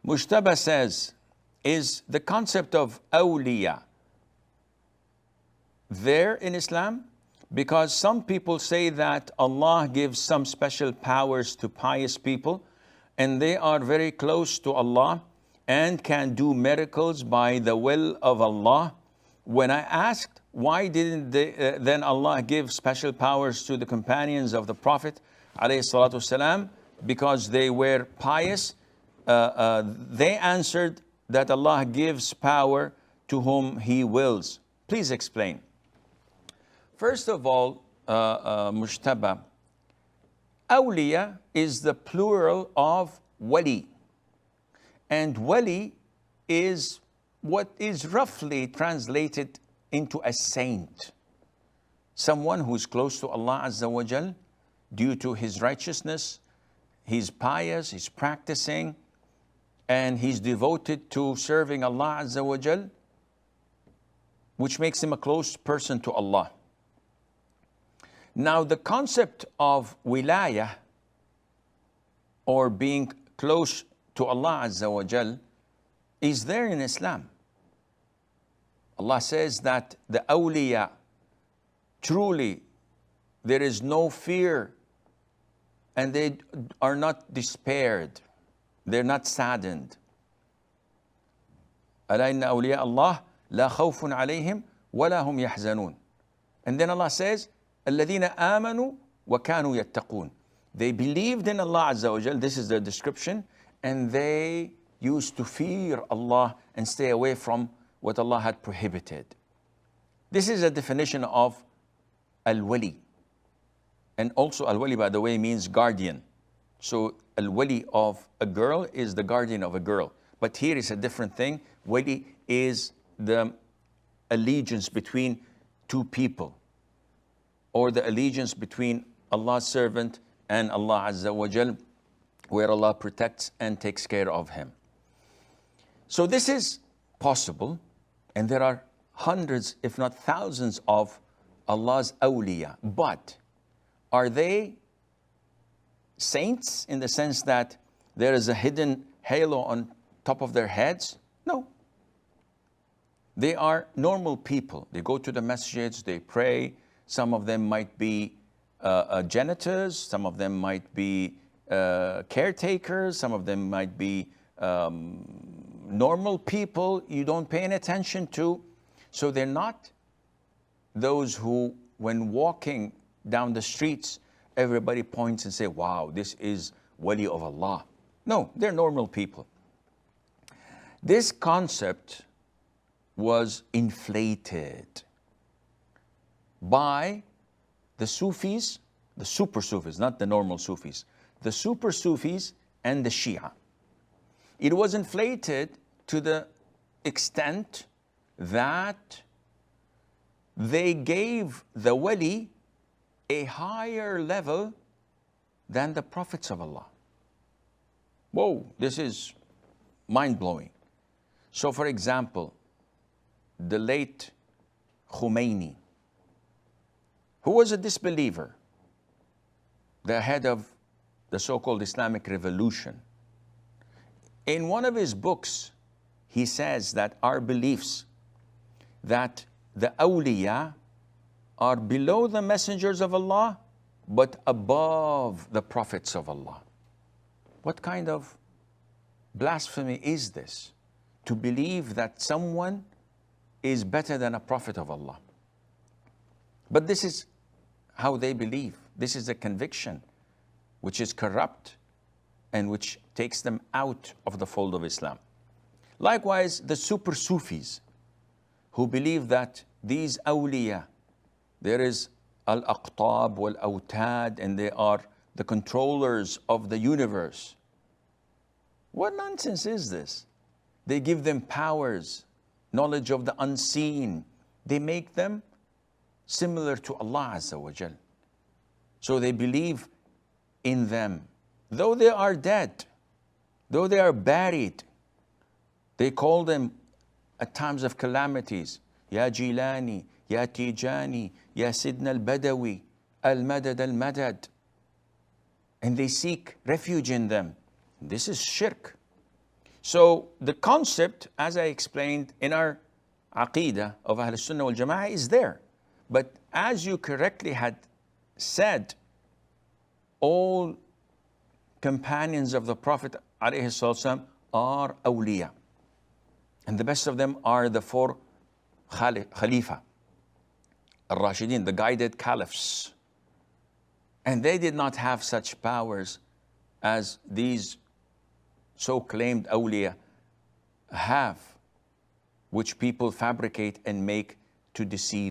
Mujtaba says, is the concept of awliya there in Islam? Because some people say that Allah gives some special powers to pious people and they are very close to Allah and can do miracles by the will of Allah. When I asked, why didn't then Allah give special powers to the companions of the Prophet ﷺ, because they were pious, they answered that Allah gives power to whom He wills. Please explain. First of all, Mujtaba, Awliya is the plural of wali. And wali is what is roughly translated into a saint. Someone who is close to Allah Azza wa Jal due to his righteousness, he's pious, he's practicing, and he's devoted to serving Allah Azza wa Jal, which makes him a close person to Allah. Now, the concept of wilayah, or being close to Allah Azza wa Jal, is there in Islam. Allah says that the awliya, truly, there is no fear, and they are not despaired. They're not saddened. أَلَا إِنَّ أَوْلِيَاءَ اللَّهِ لَا خَوْفٌ عَلَيْهِمْ وَلَا هُمْ يَحْزَنُونَ. And then Allah says, الَّذِينَ آمَنُوا وَكَانُوا يَتَّقُونَ. They believed in Allah Azza wa Jal, this is the description, and they used to fear Allah and stay away from what Allah had prohibited. This is a definition of al-wali. And also al-wali, by the way, means guardian. So al-wali of a girl is the guardian of a girl. But here is a different thing. Wali is the allegiance between two people, or the allegiance between Allah's servant and Allah Azza wa Jal, where Allah protects and takes care of him. So this is possible, and there are hundreds, if not thousands, of Allah's awliya. But are they saints in the sense that there is a hidden halo on top of their heads? No. They are normal people. They go to the masjids, they pray. Some of them might be janitors, some of them might be caretakers, some of them might be normal people you don't pay any attention to. So they're not those who, when walking down the streets, everybody points and say, wow, this is wali of Allah. No, they're normal people. This concept was inflated by the Sufis, the super Sufis, not the normal Sufis, the super Sufis and the Shia. It was inflated to the extent that they gave the wali a higher level than the prophets of Allah. Whoa, this is mind-blowing. So for example, the late Khomeini, who was a disbeliever, the head of the so-called Islamic Revolution. In one of his books, he says that our beliefs that the awliya are below the messengers of Allah, but above the prophets of Allah. What kind of blasphemy is this? To believe that someone is better than a prophet of Allah. But this is how they believe. This is a conviction which is corrupt and which takes them out of the fold of Islam. Likewise, the super Sufis who believe that these awliya, there is al-aqtab wal-awtad, and they are the controllers of the universe. What nonsense is this? They give them powers, knowledge of the unseen. They make them similar to Allah Azza wa Jal. So they believe in them. Though they are dead, though they are buried, they call them at times of calamities, Ya Jilani, Ya Tijani, Ya Sidna al-Badawi, Al-Madad al-Madad. And they seek refuge in them. This is shirk. So the concept, as I explained in our Aqidah of Ahl Sunnah wal Jama'ah, is there. But as you correctly had said, all companions of the Prophet ﷺ are awliya. And the best of them are the four Khalifa, Al-Rashidin, the guided caliphs. And they did not have such powers as these so-claimed awliya have, which people fabricate and make to deceive